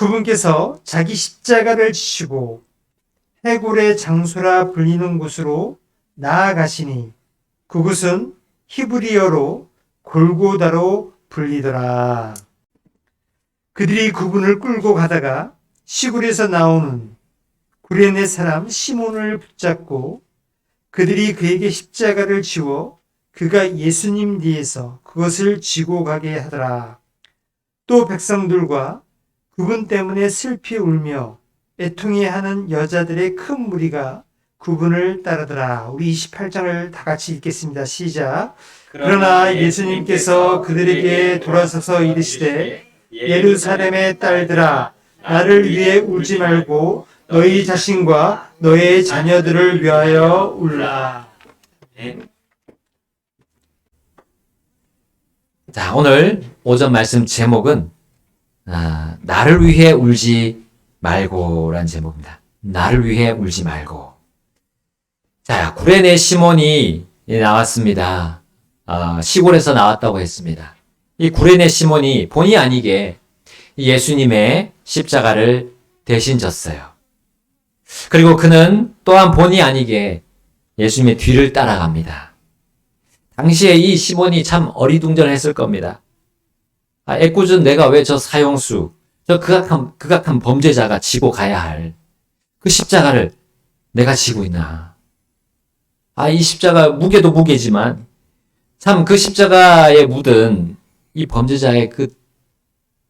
그분께서 자기 십자가를 지시고 해골의 장소라 불리는 곳으로 나아가시니 그곳은 히브리어로 골고다로 불리더라. 그들이 그분을 끌고 가다가 시골에서 나오는 구레네 사람 시몬을 붙잡고 그들이 그에게 십자가를 지워 그가 예수님 뒤에서 그것을 지고 가게 하더라. 또 백성들과 그분 때문에 슬피 울며 애통해하는 여자들의 큰 무리가 그분을 따르더라. 우리 28장을 다 같이 읽겠습니다. 시작. 그러나 예수님께서 그들에게 돌아서서 이르시되 예루살렘의 딸들아 나를 위해 울지 말고 너희 자신과 너의 자녀들을 위하여 울라. 자, 오늘 오전 말씀 제목은 나를 위해 울지 말고라는 제목입니다. 나를 위해 울지 말고. 자, 구레네 시몬이 나왔습니다. 시골에서 나왔다고 했습니다. 이 구레네 시몬이 본의 아니게 예수님의 십자가를 대신 졌어요. 그리고 그는 또한 본의 아니게 예수님의 뒤를 따라갑니다. 당시에 이 시몬이 참 어리둥절했을 겁니다. 애꿎은 내가 왜 저 사형수, 저 극악한 범죄자가 지고 가야 할 그 십자가를 내가 지고 있나. 이 십자가 무게도 무게지만 참 그 십자가에 묻은 이 범죄자의 그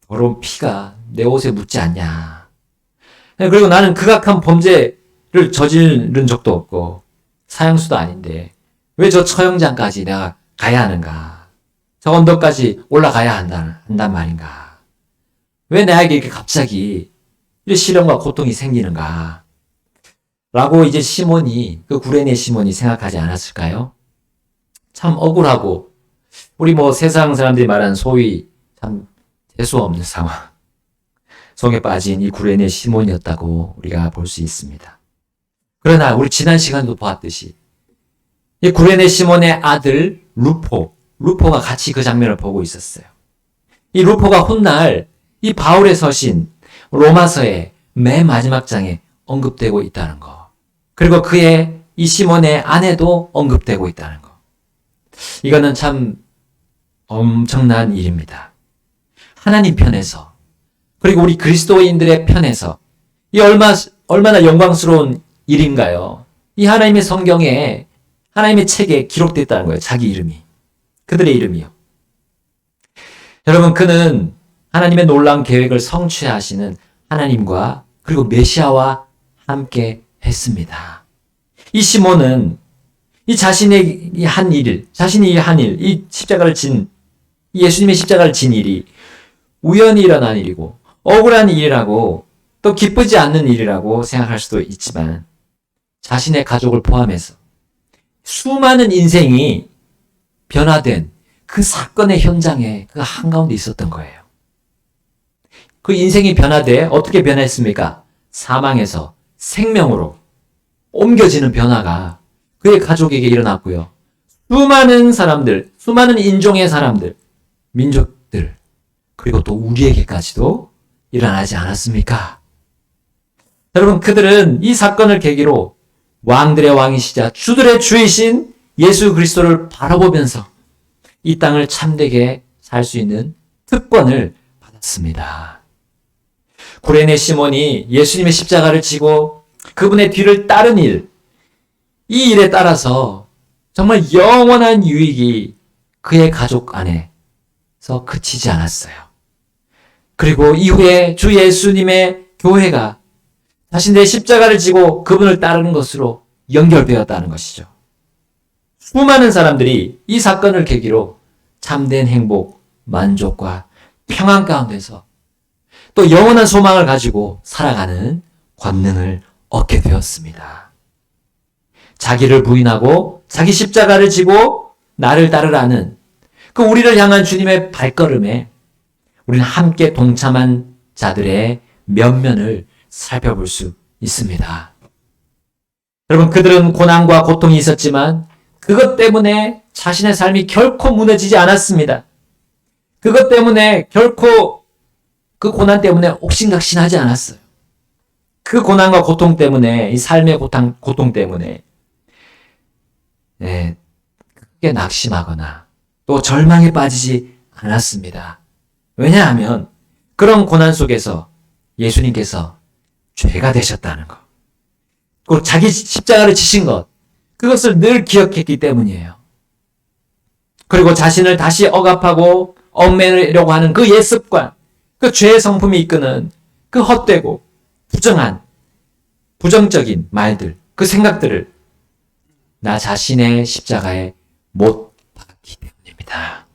더러운 피가 내 옷에 묻지 않냐. 그리고 나는 극악한 범죄를 저지른 적도 없고 사형수도 아닌데 왜 저 처형장까지 내가 가야 하는가? 저 언덕까지 올라가야 한단 말인가? 왜 나에게 이렇게 갑자기 이런 시련과 고통이 생기는가? 라고 이제 시몬이, 그 구레네 시몬이 생각하지 않았을까요? 참 억울하고, 우리 세상 사람들이 말하는 소위 참 재수 없는 상황 속에 빠진 이 구레네 시몬이었다고 우리가 볼 수 있습니다. 그러나 우리 지난 시간도 보았듯이 이 구레네 시몬의 아들 루포가 같이 그 장면을 보고 있었어요. 이 루포가 훗날 이 바울의 서신 로마서의 맨 마지막 장에 언급되고 있다는 거. 그리고 이 시몬의 아내도 언급되고 있다는 거. 이거는 참 엄청난 일입니다. 하나님 편에서, 그리고 우리 그리스도인들의 편에서 이 얼마나 영광스러운 일인가요? 이 하나님의 성경에, 하나님의 책에 기록됐다는 거예요. 자기 이름이. 그들의 이름이요. 여러분, 그는 하나님의 놀라운 계획을 성취하시는 하나님과 그리고 메시아와 함께 했습니다. 이 시몬은 자신이 한 일, 이 십자가를 예수님의 십자가를 진 일이 우연히 일어난 일이고, 억울한 일이라고, 또 기쁘지 않는 일이라고 생각할 수도 있지만, 자신의 가족을 포함해서 수많은 인생이 변화된 그 사건의 현장에 그 한가운데 있었던 거예요. 그 인생이 변화돼 어떻게 변했습니까? 사망에서 생명으로 옮겨지는 변화가 그의 가족에게 일어났고요. 수많은 사람들, 수많은 인종의 사람들, 민족들, 그리고 또 우리에게까지도 일어나지 않았습니까? 여러분, 그들은 이 사건을 계기로 왕들의 왕이시자 주들의 주이신 예수 그리스도를 바라보면서 이 땅을 참되게 살 수 있는 특권을 받았습니다. 구레네 시몬이 예수님의 십자가를 지고 그분의 뒤를 따른 일, 이 일에 따라서 정말 영원한 유익이 그의 가족 안에서 그치지 않았어요. 그리고 이후에 주 예수님의 교회가 자신의 십자가를 지고 그분을 따르는 것으로 연결되었다는 것이죠. 수많은 사람들이 이 사건을 계기로 참된 행복, 만족과 평안 가운데서 또 영원한 소망을 가지고 살아가는 권능을 얻게 되었습니다. 자기를 부인하고 자기 십자가를 지고 나를 따르라는 그 우리를 향한 주님의 발걸음에 우리는 함께 동참한 자들의 면면을 살펴볼 수 있습니다. 여러분, 그들은 고난과 고통이 있었지만 그것 때문에 자신의 삶이 결코 무너지지 않았습니다. 그것 때문에 결코 그 고난 때문에 옥신각신하지 않았어요. 그 고난과 고통 때문에, 이 삶의 고통 때문에 크게 낙심하거나 또 절망에 빠지지 않았습니다. 왜냐하면 그런 고난 속에서 예수님께서 죄가 되셨다는 것, 그 자기 십자가를 지신 것, 그것을 늘 기억했기 때문이에요. 그리고 자신을 다시 억압하고 얽매려고 하는 그 옛습관, 그 죄의 성품이 이끄는 그 헛되고 부정적인 말들, 그 생각들을 나 자신의 십자가에 못 박기 때문입니다.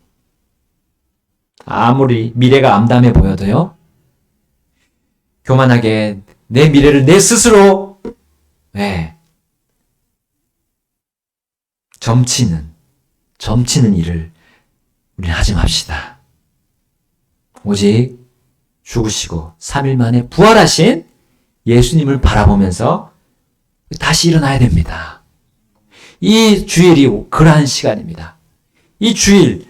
아무리 미래가 암담해 보여도요, 교만하게 내 미래를 내 스스로 점치는 일을 우리는 하지 맙시다. 오직 죽으시고 3일 만에 부활하신 예수님을 바라보면서 다시 일어나야 됩니다. 이 주일이 그러한 시간입니다. 이 주일,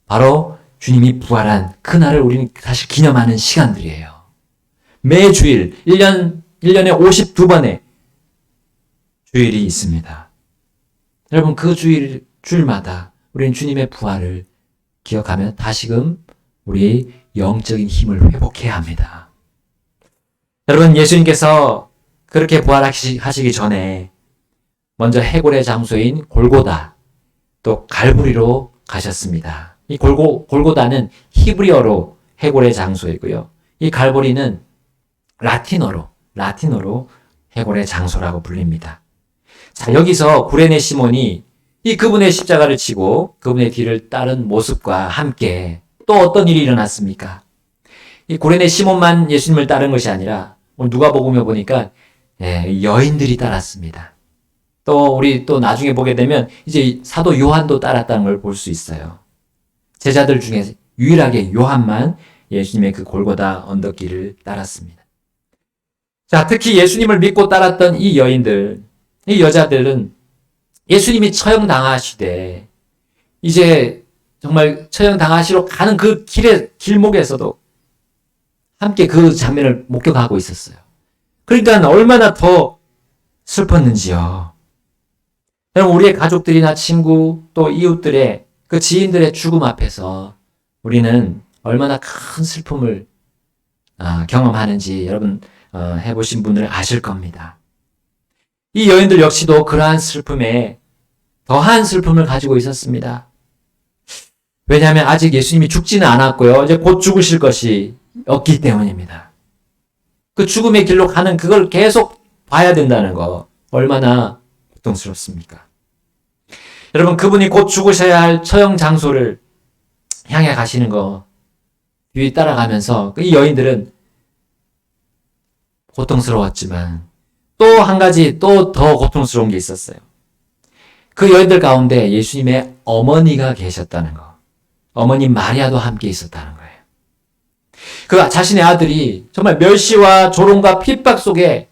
바로 주님이 부활한 그날을 우리는 사실 기념하는 시간들이에요. 매 주일, 1년에 52번의 주일이 있습니다. 여러분, 그 주일마다 우리는 주님의 부활을 기억하며 다시금 우리 영적인 힘을 회복해야 합니다. 여러분, 예수님께서 그렇게 부활하시기 전에 먼저 해골의 장소인 골고다, 또 갈보리로 가셨습니다. 이 골고다는 히브리어로 해골의 장소이고요. 이 갈보리는 라틴어로 해골의 장소라고 불립니다. 자, 여기서 구레네 시몬이 이 그분의 십자가를 지고 그분의 뒤를 따른 모습과 함께 또 어떤 일이 일어났습니까? 이 구레네 시몬만 예수님을 따른 것이 아니라 오늘 누가복음에 보니까 여인들이 따랐습니다. 또 우리 또 나중에 보게 되면 이제 사도 요한도 따랐다는 걸 볼 수 있어요. 제자들 중에 유일하게 요한만 예수님의 그 골고다 언덕길을 따랐습니다. 자, 특히 예수님을 믿고 따랐던 이 여인들, 이 여자들은 예수님이 처형당하시되 이제 정말 처형당하시러 가는 그 길목에서도 함께 그 장면을 목격하고 있었어요. 그러니까 얼마나 더 슬펐는지요. 여러분, 우리의 가족들이나 친구 또 이웃들의 그 지인들의 죽음 앞에서 우리는 얼마나 큰 슬픔을 경험하는지 여러분 해보신 분들은 아실 겁니다. 이 여인들 역시도 그러한 슬픔에 더한 슬픔을 가지고 있었습니다. 왜냐하면 아직 예수님이 죽지는 않았고요. 이제 곧 죽으실 것이 없기 때문입니다. 그 죽음의 길로 가는 그걸 계속 봐야 된다는 거 얼마나 고통스럽습니까? 여러분, 그분이 곧 죽으셔야 할 처형 장소를 향해 가시는 거 뒤 따라가면서 이 여인들은 고통스러웠지만 또 한 가지 또 더 고통스러운 게 있었어요. 그 여인들 가운데 예수님의 어머니가 계셨다는 거. 어머니 마리아도 함께 있었다는 거예요. 그 자신의 아들이 정말 멸시와 조롱과 핍박 속에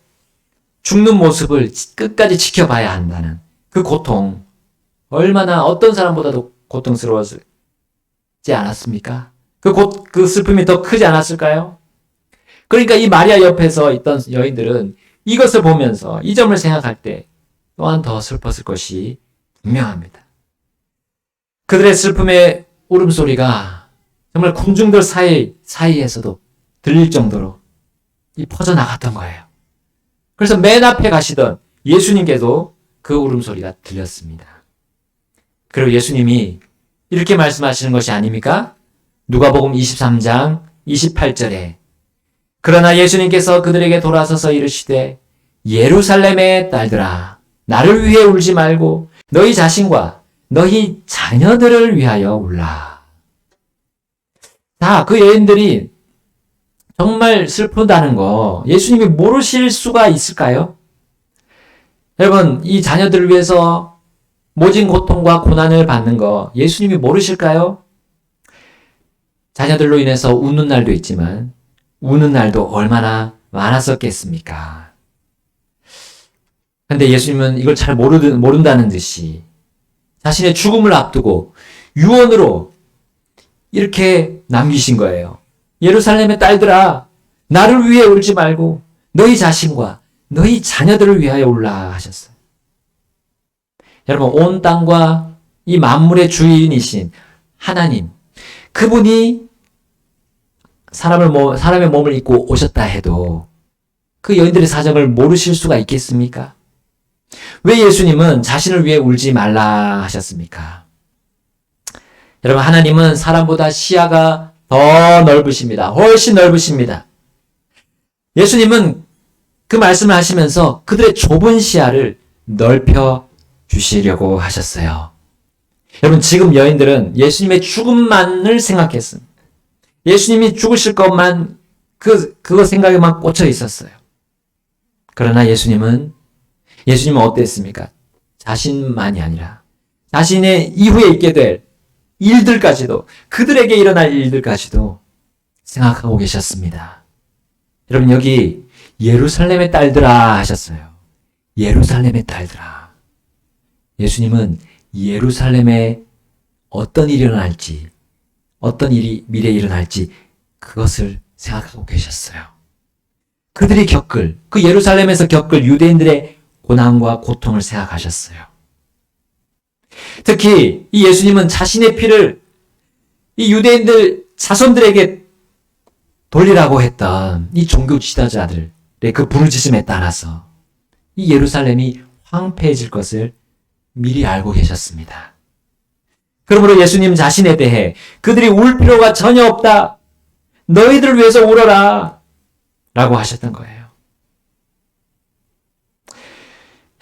죽는 모습을 끝까지 지켜봐야 한다는 그 고통, 얼마나 어떤 사람보다도 고통스러웠지 않았습니까? 그 슬픔이 더 크지 않았을까요? 그러니까 이 마리아 옆에서 있던 여인들은 이것을 보면서 이 점을 생각할 때 또한 더 슬펐을 것이 분명합니다. 그들의 슬픔의 울음소리가 정말 군중들 사이에서도 들릴 정도로 퍼져나갔던 거예요. 그래서 맨 앞에 가시던 예수님께도 그 울음소리가 들렸습니다. 그리고 예수님이 이렇게 말씀하시는 것이 아닙니까? 누가복음 23장 28절에 그러나 예수님께서 그들에게 돌아서서 이르시되 예루살렘의 딸들아 나를 위해 울지 말고 너희 자신과 너희 자녀들을 위하여 울라. 자, 그 여인들이 정말 슬프다는 거 예수님이 모르실 수가 있을까요? 여러분, 이 자녀들을 위해서 모진 고통과 고난을 받는 거 예수님이 모르실까요? 자녀들로 인해서 우는 날도 있지만 우는 날도 얼마나 많았었겠습니까? 근데 예수님은 이걸 잘 모른다는 듯이 자신의 죽음을 앞두고 유언으로 이렇게 남기신 거예요. 예루살렘의 딸들아, 나를 위해 울지 말고 너희 자신과 너희 자녀들을 위하여 울라 하셨어요. 여러분, 온 땅과 이 만물의 주인이신 하나님, 그분이 사람의 몸을 입고 오셨다 해도 그 여인들의 사정을 모르실 수가 있겠습니까? 왜 예수님은 자신을 위해 울지 말라 하셨습니까? 여러분, 하나님은 사람보다 시야가 더 넓으십니다. 훨씬 넓으십니다. 예수님은 그 말씀을 하시면서 그들의 좁은 시야를 넓혀 주시려고 하셨어요. 여러분, 지금 여인들은 예수님의 죽음만을 생각했습니다. 예수님이 죽으실 것만 그거 생각에만 꽂혀 있었어요. 그러나 예수님은 어땠습니까? 자신만이 아니라 자신의 이후에 있게 될 일들까지도, 그들에게 일어날 일들까지도 생각하고 계셨습니다. 여러분, 여기 예루살렘의 딸들아 하셨어요. 예루살렘의 딸들아. 예수님은 예루살렘에 어떤 일이 일어날지, 어떤 일이 미래에 일어날지 그것을 생각하고 계셨어요. 그들이 겪을, 그 예루살렘에서 겪을 유대인들의 고난과 고통을 생각하셨어요. 특히 이 예수님은 자신의 피를 이 유대인들 자손들에게 돌리라고 했던 이 종교 지도자들의 그 부르짖음에 따라서 이 예루살렘이 황폐해질 것을 미리 알고 계셨습니다. 그러므로 예수님 자신에 대해 그들이 울 필요가 전혀 없다. 너희들을 위해서 울어라. 라고 하셨던 거예요.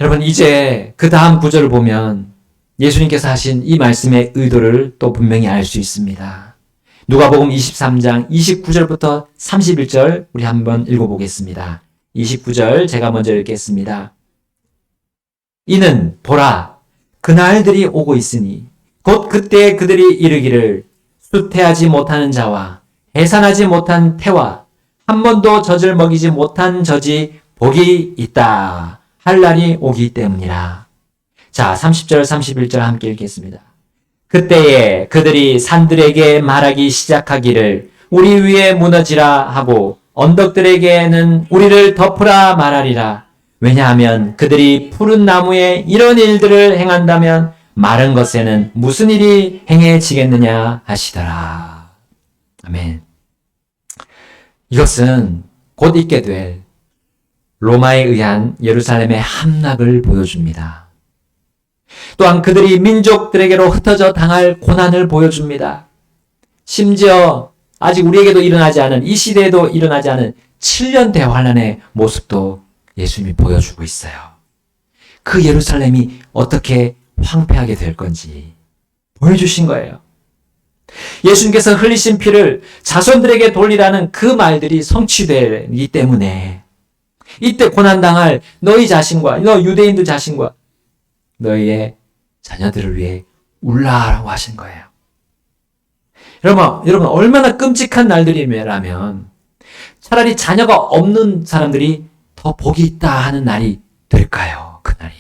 여러분, 이제 그 다음 구절을 보면 예수님께서 하신 이 말씀의 의도를 또 분명히 알 수 있습니다. 누가복음 23장 29절부터 31절 우리 한번 읽어보겠습니다. 29절 제가 먼저 읽겠습니다. 이는 보라, 그날들이 오고 있으니 곧 그때 그들이 이르기를 수태하지 못하는 자와 해산하지 못한 태와 한 번도 젖을 먹이지 못한 젖이 복이 있다 할 날이 오기 때문이라. 자, 30절 31절 함께 읽겠습니다. 그때에 그들이 산들에게 말하기 시작하기를 우리 위에 무너지라 하고 언덕들에게는 우리를 덮으라 말하리라. 왜냐하면 그들이 푸른 나무에 이런 일들을 행한다면 마른 것에는 무슨 일이 행해지겠느냐 하시더라. 아멘. 이것은 곧 있게 될 로마에 의한 예루살렘의 함락을 보여줍니다. 또한 그들이 민족들에게로 흩어져 당할 고난을 보여줍니다. 심지어 아직 우리에게도 일어나지 않은, 이 시대에도 일어나지 않은 7년 대환란의 모습도 예수님이 보여주고 있어요. 그 예루살렘이 어떻게 황폐하게 될 건지 보여주신 거예요. 예수님께서 흘리신 피를 자손들에게 돌리라는 그 말들이 성취되기 때문에 이때 고난당할 너희 자신과 너 유대인들 자신과 너희의 자녀들을 위해 울라라고 하신 거예요. 여러분 얼마나 끔찍한 날들이라면 차라리 자녀가 없는 사람들이 더 복이 있다 하는 날이 될까요? 그날이.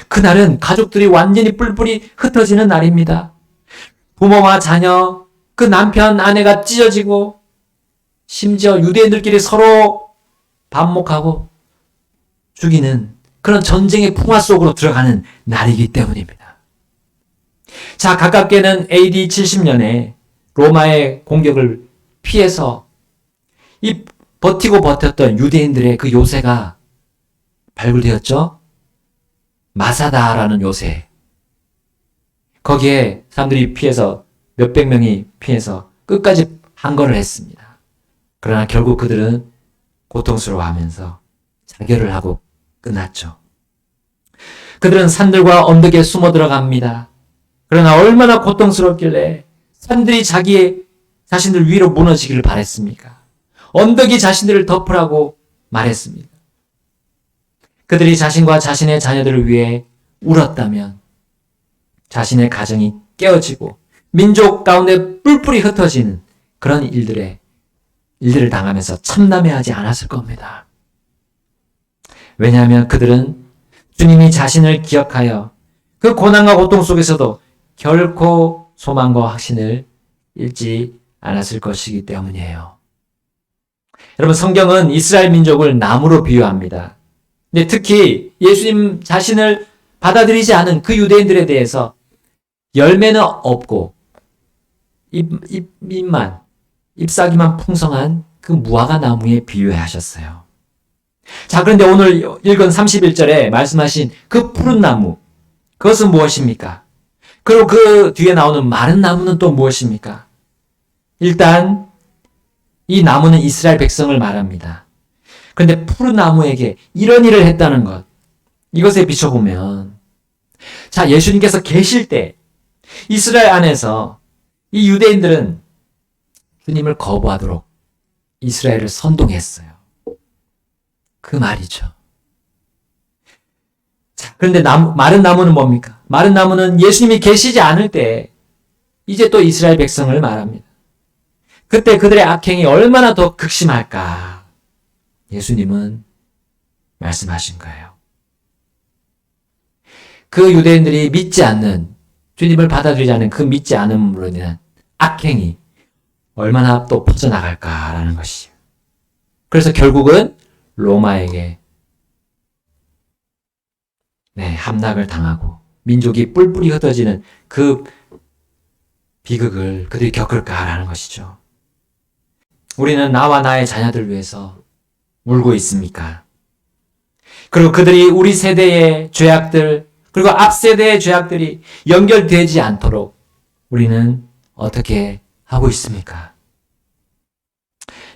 그날은 가족들이 완전히 뿔뿔이 흩어지는 날입니다. 부모와 자녀, 그 남편, 아내가 찢어지고 심지어 유대인들끼리 서로 반목하고 죽이는 그런 전쟁의 풍화 속으로 들어가는 날이기 때문입니다. 자, 가깝게는 AD 70년에 로마의 공격을 피해서 이 버티고 버텼던 유대인들의 그 요새가 발굴되었죠. 마사다라는 요새. 거기에 사람들이 피해서 몇백 명이 피해서 끝까지 항거를 했습니다. 그러나 결국 그들은 고통스러워하면서 자결을 하고 끝났죠. 그들은 산들과 언덕에 숨어 들어갑니다. 그러나 얼마나 고통스럽길래 산들이 자신들 위로 무너지기를 바랬습니까? 언덕이 자신들을 덮으라고 말했습니다. 그들이 자신과 자신의 자녀들을 위해 울었다면 자신의 가정이 깨어지고 민족 가운데 뿔뿔이 흩어지는 그런 일들을 당하면서 참담해하지 않았을 겁니다. 왜냐하면 그들은 주님이 자신을 기억하여 그 고난과 고통 속에서도 결코 소망과 확신을 잃지 않았을 것이기 때문이에요. 여러분, 성경은 이스라엘 민족을 나무로 비유합니다. 근데 특히 예수님 자신을 받아들이지 않은 그 유대인들에 대해서 열매는 없고 잎사귀만 풍성한 그 무화과 나무에 비유하셨어요. 자, 그런데 오늘 읽은 31절에 말씀하신 그 푸른 나무, 그것은 무엇입니까? 그리고 그 뒤에 나오는 마른 나무는 또 무엇입니까? 일단 이 나무는 이스라엘 백성을 말합니다. 그런데 푸른 나무에게 이런 일을 했다는 것, 이것에 비춰보면, 자, 예수님께서 계실 때 이스라엘 안에서 이 유대인들은 주님을 거부하도록 이스라엘을 선동했어요. 그 말이죠. 자, 그런데 마른 나무는 뭡니까? 마른 나무는 예수님이 계시지 않을 때 이제 또 이스라엘 백성을 말합니다. 그때 그들의 악행이 얼마나 더 극심할까? 예수님은 말씀하신 거예요. 그 유대인들이 믿지 않는, 주님을 받아들이지 않는 그 믿지 않음으로 인한 악행이 얼마나 또 퍼져나갈까라는 것이죠. 그래서 결국은 로마에게 함락을 당하고 민족이 뿔뿔이 흩어지는 그 비극을 그들이 겪을까라는 것이죠. 우리는 나와 나의 자녀들을 위해서 울고 있습니까? 그리고 그들이 우리 세대의 죄악들, 그리고 앞 세대의 죄악들이 연결되지 않도록 우리는 어떻게 하고 있습니까?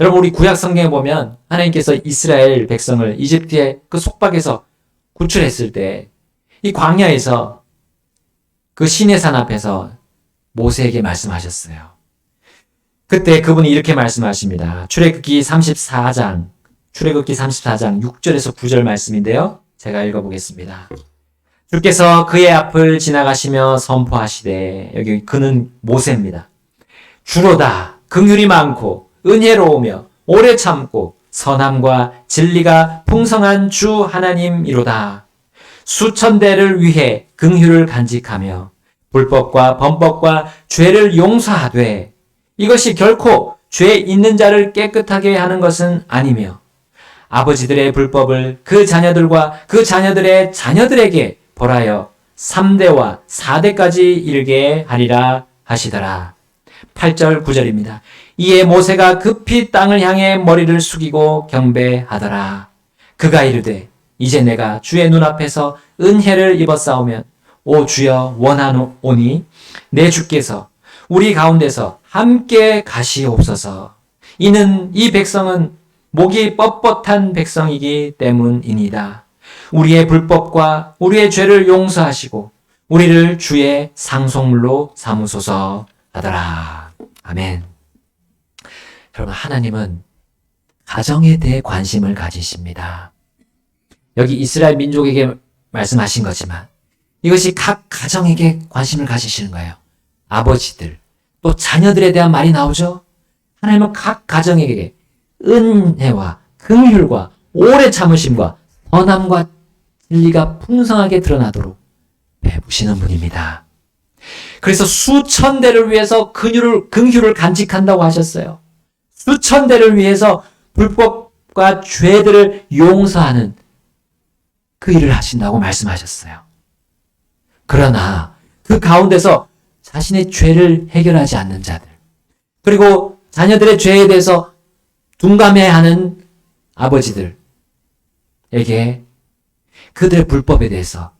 여러분, 우리 구약 성경에 보면 하나님께서 이스라엘 백성을 이집트의 그 속박에서 구출했을 때 이 광야에서 그 시내산 앞에서 모세에게 말씀하셨어요. 그때 그분이 이렇게 말씀하십니다. 출애굽기 34장 6절에서 9절 말씀인데요. 제가 읽어보겠습니다. 주께서 그의 앞을 지나가시며 선포하시되, 여기 그는 모세입니다. 주로다 긍휼이 많고 은혜로우며 오래 참고 선함과 진리가 풍성한 주 하나님이로다. 수천 대를 위해 긍휼을 간직하며 불법과 범법과 죄를 용서하되 이것이 결코 죄 있는 자를 깨끗하게 하는 것은 아니며 아버지들의 불법을 그 자녀들과 그 자녀들의 자녀들에게 벌하여 3대와 4대까지 이르게 하리라 하시더라. 8절 9절입니다. 이에 모세가 급히 땅을 향해 머리를 숙이고 경배하더라. 그가 이르되 이제 내가 주의 눈앞에서 은혜를 입었사오면 오 주여 원하노니 내 주께서 우리 가운데서 함께 가시옵소서. 이는 이 백성은 목이 뻣뻣한 백성이기 때문이니이다. 우리의 불법과 우리의 죄를 용서하시고 우리를 주의 상속물로 삼으소서 하더라. 아멘. 여러분, 하나님은 가정에 대해 관심을 가지십니다. 여기 이스라엘 민족에게 말씀하신 거지만 이것이 각 가정에게 관심을 가지시는 거예요. 아버지들, 또 자녀들에 대한 말이 나오죠. 하나님은 각 가정에게 은혜와 긍휼과 오래 참으심과 선함과 진리가 풍성하게 드러나도록 베푸시는 분입니다. 그래서 수천 대를 위해서 긍휼을 간직한다고 하셨어요. 수천 대를 위해서 불법과 죄들을 용서하는 그 일을 하신다고 말씀하셨어요. 그러나 그 가운데서 자신의 죄를 해결하지 않는 자들, 그리고 자녀들의 죄에 대해서 둔감해하는 아버지들에게 그들의 불법에 대해서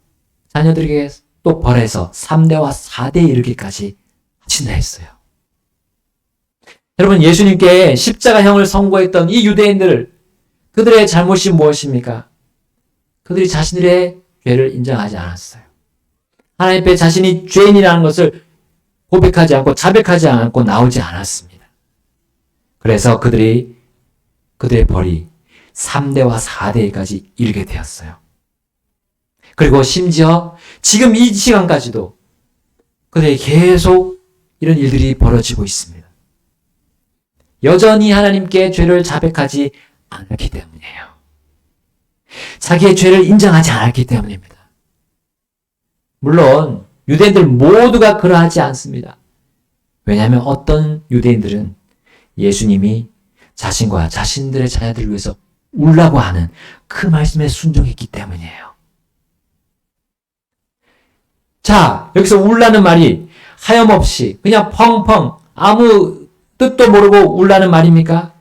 자녀들에게 또 벌해서 3대와 4대에 이르기까지 하신다 했어요. 여러분, 예수님께 십자가형을 선고했던 이 유대인들, 그들의 잘못이 무엇입니까? 그들이 자신들의 죄를 인정하지 않았어요. 하나님 앞에 자신이 죄인이라는 것을 고백하지 않고 자백하지 않고 나오지 않았습니다. 그래서 그들의 벌이 3대와 4대까지 이르게 되었어요. 그리고 심지어 지금 이 시간까지도 그들이 계속 이런 일들이 벌어지고 있습니다. 여전히 하나님께 죄를 자백하지 않았기 때문이에요. 자기의 죄를 인정하지 않았기 때문입니다. 물론 유대인들 모두가 그러하지 않습니다. 왜냐하면 어떤 유대인들은 예수님이 자신과 자신들의 자녀들을 위해서 울라고 하는 그 말씀에 순종했기 때문이에요. 자, 여기서 울라는 말이 하염없이 그냥 펑펑 아무 뜻도 모르고 울라는 말입니까?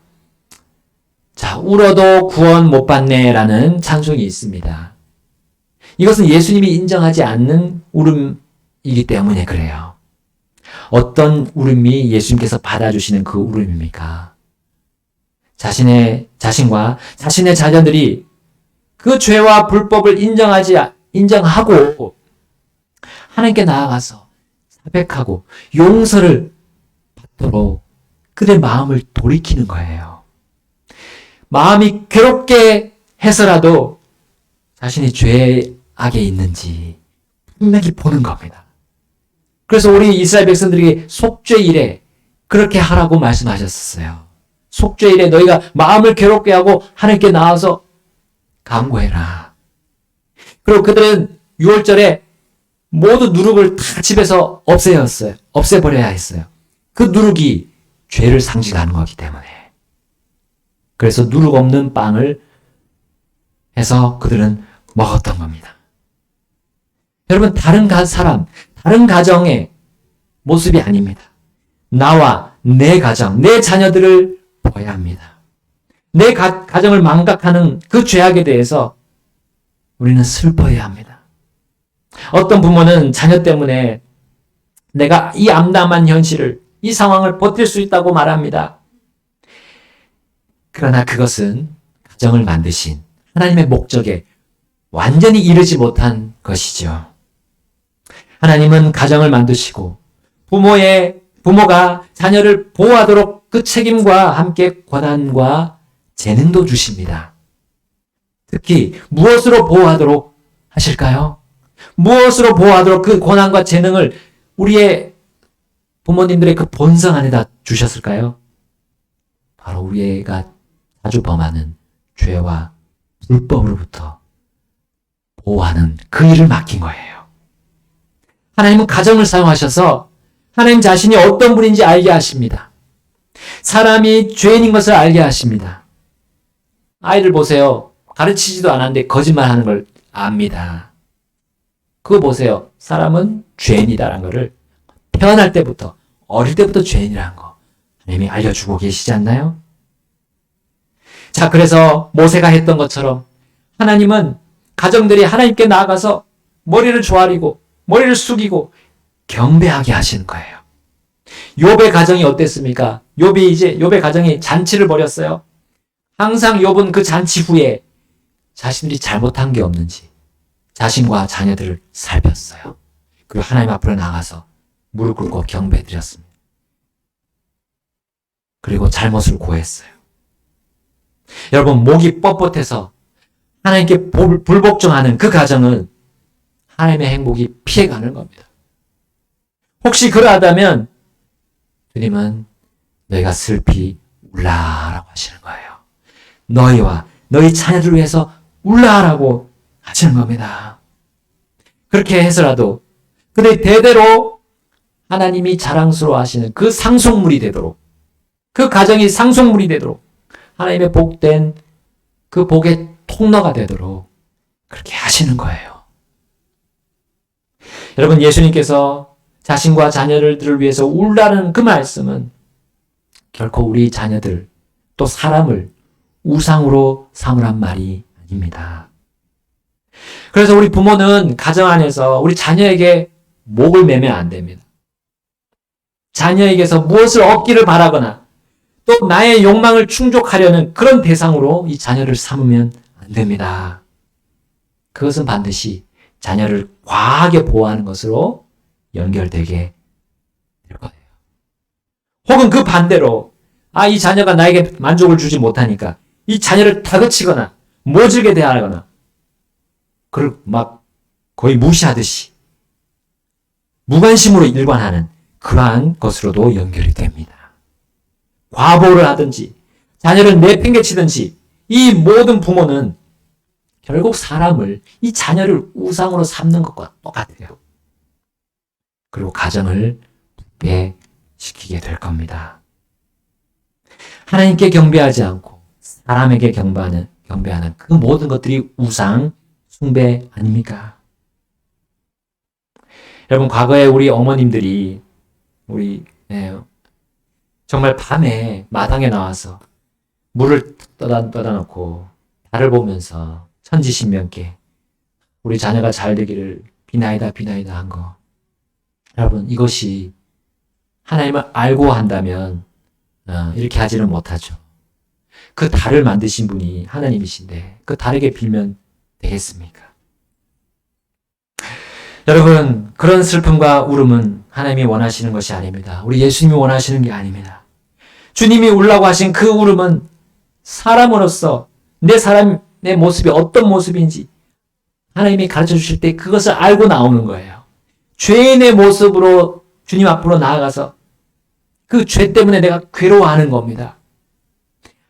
자, 울어도 구원 못 받네라는 찬송이 있습니다. 이것은 예수님이 인정하지 않는 울음이기 때문에 그래요. 어떤 울음이 예수님께서 받아주시는 그 울음입니까? 자신과 자신의 자녀들이 그 죄와 불법을 인정하고 하나님께 나아가서 자백하고 용서를 받도록 그들의 마음을 돌이키는 거예요. 마음이 괴롭게 해서라도 자신이 죄악에 있는지 분명히 보는 겁니다. 그래서 우리 이스라엘 백성들에게 속죄일에 그렇게 하라고 말씀하셨었어요. 속죄일에 너희가 마음을 괴롭게 하고 하나님께 나와서 간구해라. 그리고 그들은 6월절에 모두 누룩을 다 집에서 없애버려야 했어요. 그 누룩이 죄를 상징하는 거기 때문에. 그래서 누룩 없는 빵을 해서 그들은 먹었던 겁니다. 여러분, 다른 가정의 모습이 아닙니다. 나와 내 가정, 내 자녀들을 보아야 합니다. 내 가정을 망각하는 그 죄악에 대해서 우리는 슬퍼해야 합니다. 어떤 부모는 자녀 때문에 내가 이 암담한 현실을, 이 상황을 버틸 수 있다고 말합니다. 그러나 그것은 가정을 만드신 하나님의 목적에 완전히 이르지 못한 것이죠. 하나님은 가정을 만드시고 부모가 자녀를 보호하도록 그 책임과 함께 권한과 재능도 주십니다. 특히 무엇으로 보호하도록 하실까요? 무엇으로 보호하도록 그 권한과 재능을 우리의 부모님들의 그 본성 안에다 주셨을까요? 바로 우리가 자주 범하는 죄와 불법으로부터 보호하는 그 일을 맡긴 거예요. 하나님은 가정을 사용하셔서 하나님 자신이 어떤 분인지 알게 하십니다. 사람이 죄인인 것을 알게 하십니다. 아이를 보세요. 가르치지도 않았는데 거짓말하는 걸 압니다. 그거 보세요. 사람은 죄인이다라는 것을 태어날 때부터, 어릴 때부터 죄인이라는 거 하나님이 알려주고 계시지 않나요? 자, 그래서 모세가 했던 것처럼 하나님은 가정들이 하나님께 나아가서 머리를 조아리고 머리를 숙이고 경배하게 하시는 거예요. 욥의 가정이 어땠습니까? 욥의 가정이 잔치를 벌였어요. 항상 욥은 그 잔치 후에 자신들이 잘못한 게 없는지 자신과 자녀들을 살폈어요. 그리고 하나님 앞으로 나가서 무릎 꿇고 경배드렸습니다. 그리고 잘못을 고했어요. 여러분, 목이 뻣뻣해서 하나님께 불복종하는 그 가정은 하나님의 행복이 피해가는 겁니다. 혹시 그러하다면 주님은 너희가 슬피 울라라고 하시는 거예요. 너희와 너희 자녀들을 위해서 울라라고 하시는 겁니다. 그렇게 해서라도 그들이 대대로 하나님이 자랑스러워 하시는 그 상속물이 되도록, 그 가정이 상속물이 되도록, 하나님의 복된 그 복의 통로가 되도록 그렇게 하시는 거예요. 여러분, 예수님께서 자신과 자녀들을 위해서 울라는 그 말씀은 결코 우리 자녀들 또 사람을 우상으로 삼으란 말이 아닙니다. 그래서 우리 부모는 가정 안에서 우리 자녀에게 목을 매면 안 됩니다. 자녀에게서 무엇을 얻기를 바라거나 또 나의 욕망을 충족하려는 그런 대상으로 이 자녀를 삼으면 안 됩니다. 그것은 반드시 자녀를 과하게 보호하는 것으로 연결되게 될 거예요. 혹은 그 반대로 이 자녀가 나에게 만족을 주지 못하니까 이 자녀를 다그치거나 모질게 대하거나 그걸 막 거의 무시하듯이 무관심으로 일관하는 그러한 것으로도 연결이 됩니다. 과보를 하든지 자녀를 내팽개치든지 이 모든 부모는 결국 사람을, 이 자녀를 우상으로 삼는 것과 똑같아요. 그리고 가정을 부패시키게 될 겁니다. 하나님께 경배하지 않고 사람에게 경배하는 그 모든 것들이 우상 숭배 아닙니까? 여러분, 과거에 우리 어머님들이 정말 밤에 마당에 나와서 물을 떠다 놓고 달을 보면서 천지신명께 우리 자녀가 잘 되기를 비나이다 한 거. 여러분, 이것이 하나님을 알고 한다면 이렇게 하지는 못하죠. 그 달을 만드신 분이 하나님이신데 그 달에게 빌면 되겠습니까? 여러분, 그런 슬픔과 울음은 하나님이 원하시는 것이 아닙니다. 우리 예수님이 원하시는 게 아닙니다. 주님이 울라고 하신 그 울음은 사람으로서 내 모습이 어떤 모습인지 하나님이 가르쳐 주실 때 그것을 알고 나오는 거예요. 죄인의 모습으로 주님 앞으로 나아가서 그 죄 때문에 내가 괴로워하는 겁니다.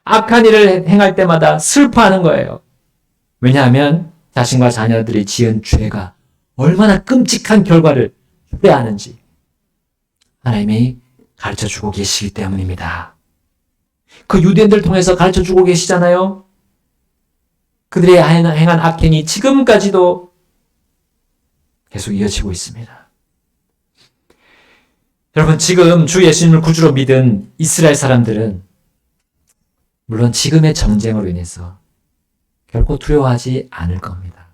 악한 일을 행할 때마다 슬퍼하는 거예요. 왜냐하면 자신과 자녀들이 지은 죄가 얼마나 끔찍한 결과를 초래하는지 하나님이 가르쳐주고 계시기 때문입니다. 그 유대인들 통해서 가르쳐주고 계시잖아요. 그들의 행한 악행이 지금까지도 계속 이어지고 있습니다. 여러분, 지금 주 예수님을 구주로 믿은 이스라엘 사람들은 물론 지금의 전쟁으로 인해서 결코 두려워하지 않을 겁니다.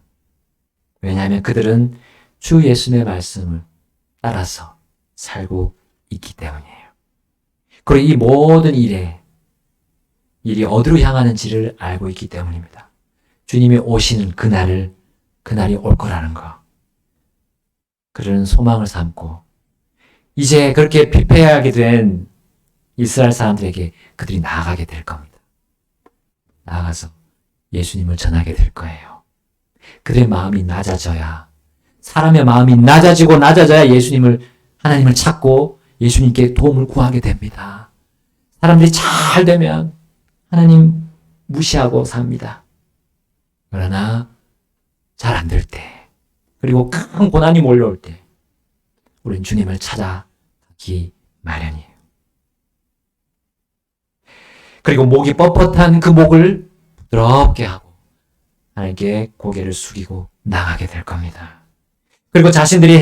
왜냐하면 그들은 주 예수님의 말씀을 따라서 살고 있기 때문이에요. 그리고 이 모든 일이 어디로 향하는지를 알고 있기 때문입니다. 주님이 오시는 그날이 올 거라는 거. 그들은 소망을 삼고 이제 그렇게 피폐하게 된 이스라엘 사람들에게 그들이 나아가게 될 겁니다. 나아가서 예수님을 전하게 될 거예요. 그들의 마음이 낮아져야, 사람의 마음이 낮아져야 하나님을 찾고 예수님께 도움을 구하게 됩니다. 사람들이 잘 되면 하나님 무시하고 삽니다. 그러나 잘 안 될 때, 그리고 큰 고난이 몰려올 때 우린 주님을 찾아가기 마련이에요. 그리고 목이 뻣뻣한 그 목을 부드럽게 하고 하나님께 고개를 숙이고 나가게 될 겁니다. 그리고 자신들의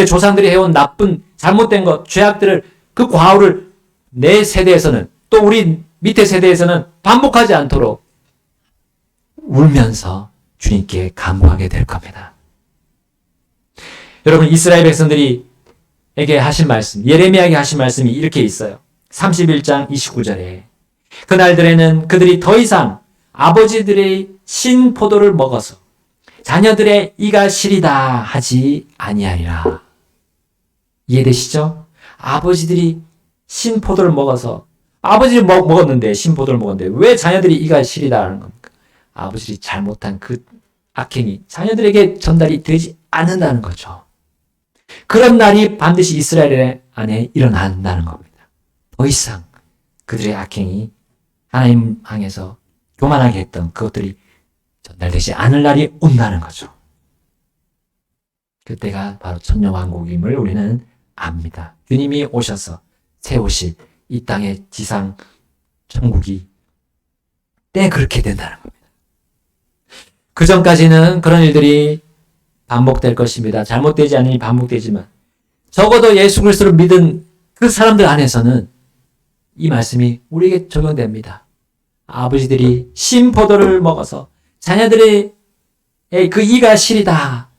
조상들이 해온 나쁜 잘못된 것, 죄악들을, 그 과오를 내 세대에서는, 또 우리 밑에 세대에서는 반복하지 않도록 울면서 주님께 간구하게 될 겁니다. 여러분, 이스라엘 백성들에게 하신 말씀, 예레미야에게 하신 말씀이 이렇게 있어요. 31장 29절에 그날들에는 그들이 더 이상 아버지들의 신 포도를 먹어서 자녀들의 이가 시리다 하지 아니하리라. 이해되시죠? 아버지들이 신 포도를 먹어서, 아버지들이 먹었는데, 신 포도를 먹었는데 왜 자녀들이 이가 시리다 하는 겁니까? 아버지들이 잘못한 그 악행이 자녀들에게 전달이 되지 않는다는 거죠. 그런 날이 반드시 이스라엘 안에 일어난다는 겁니다. 더 이상 그들의 악행이 하나님 향해서 교만하게 했던 그것들이 전달되지 않을 날이 온다는 거죠. 그때가 바로 천년왕국임을 우리는 압니다. 주님이 오셔서 세우실 이 땅의 지상 천국이 때 그렇게 된다는 겁니다. 그 전까지는 그런 일들이 반복될 것입니다. 잘못되지 않으니 반복되지만 적어도 예수 그리스도를 믿은 그 사람들 안에서는 이 말씀이 우리에게 적용됩니다. 아버지들이 신포도를 먹어서 자녀들의 그 이가 시리다.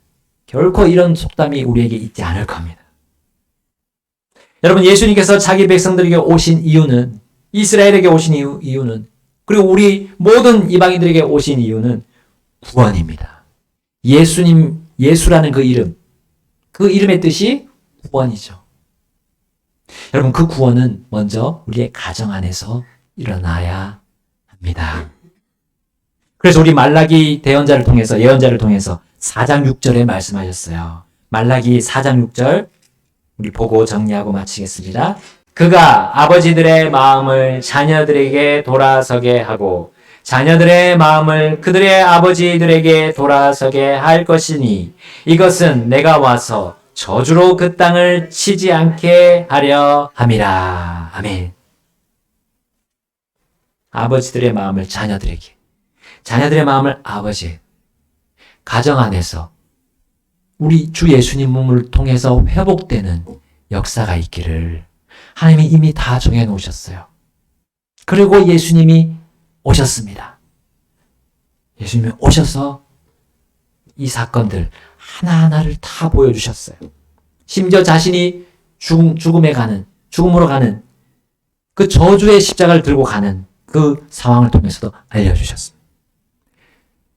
결코 이런 속담이 우리에게 있지 않을 겁니다. 여러분, 예수님께서 자기 백성들에게 오신 이유는, 이스라엘에게 오신 이유는, 그리고 우리 모든 이방인들에게 오신 이유는 구원입니다. 예수라는 그 이름, 그 이름의 뜻이 구원이죠. 여러분, 그 구원은 먼저 우리의 가정 안에서 일어나야 합니다. 그래서 우리 말라기 예언자를 통해서 4장 6절에 말씀하셨어요. 말라기 4장 6절 우리 보고 정리하고 마치겠습니다. 그가 아버지들의 마음을 자녀들에게 돌아서게 하고 자녀들의 마음을 그들의 아버지들에게 돌아서게 할 것이니 이것은 내가 와서 저주로 그 땅을 치지 않게 하려 함이라. 아멘. 아버지들의 마음을 자녀들에게, 자녀들의 마음을 아버지, 가정 안에서 우리 주 예수님 몸을 통해서 회복되는 역사가 있기를 하나님이 이미 다 정해 놓으셨어요. 그리고 예수님이 오셨습니다. 예수님이 오셔서 이 사건들 하나하나를 다 보여주셨어요. 심지어 자신이 죽음으로 가는 그 저주의 십자가를 들고 가는 그 상황을 통해서도 알려주셨습니다.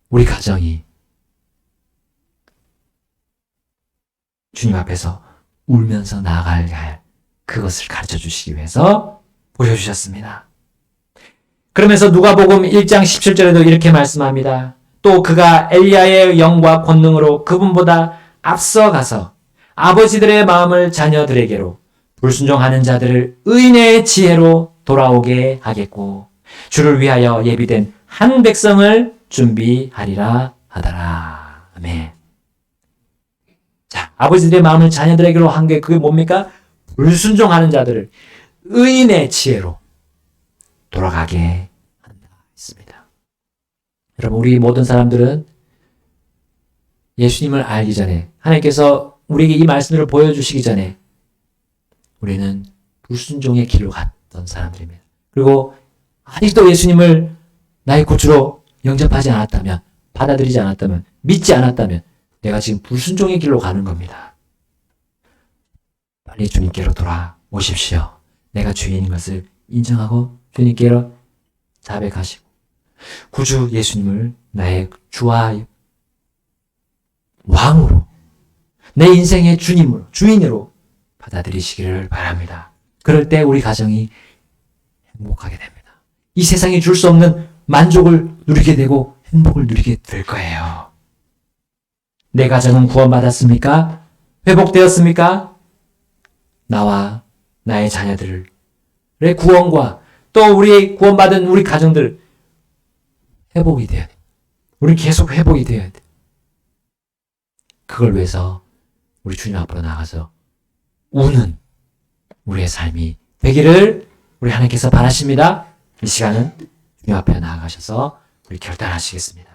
우리 가정이 주님 앞에서 울면서 나아가야 할 그것을 가르쳐 주시기 위해서 보여주셨습니다. 그러면서 누가복음 1장 17절에도 이렇게 말씀합니다. 또 그가 엘리야의 영과 권능으로 그분보다 앞서가서 아버지들의 마음을 자녀들에게로, 불순종하는 자들을 의인의 지혜로 돌아오게 하겠고 주를 위하여 예비된 한 백성을 준비하리라 하더라. 아멘. 자, 아버지들의 마음을 자녀들에게로 한 게 그게 뭡니까? 불순종하는 자들을 의인의 지혜로 돌아가게 한다 했습니다. 여러분, 우리 모든 사람들은 예수님을 알기 전에, 하나님께서 우리에게 이 말씀을 보여주시기 전에 우리는 불순종의 길로 갔던 사람들입니다. 그리고 아직도 예수님을 나의 구주로 영접하지 않았다면, 받아들이지 않았다면, 믿지 않았다면 내가 지금 불순종의 길로 가는 겁니다. 빨리 주님께로 돌아오십시오. 내가 주인인 것을 인정하고 주님께로 자백하시고 구주 예수님을 나의 주와 왕으로, 내 인생의 주인으로 받아들이시기를 바랍니다. 그럴 때 우리 가정이 행복하게 됩니다. 이 세상이 줄 수 없는 만족을 누리게 되고 행복을 누리게 될 거예요. 내 가정은 구원받았습니까? 회복되었습니까? 나와 나의 자녀들의 구원과 또 우리 구원받은 우리 가정들 회복이 돼야 돼. 우리 계속 회복이 돼야 돼. 그걸 위해서 우리 주님 앞으로 나가서 우는 우리의 삶이 되기를 우리 하나님께서 바라십니다. 이 시간은 주님 앞에 나아가셔서 우리 결단하시겠습니다.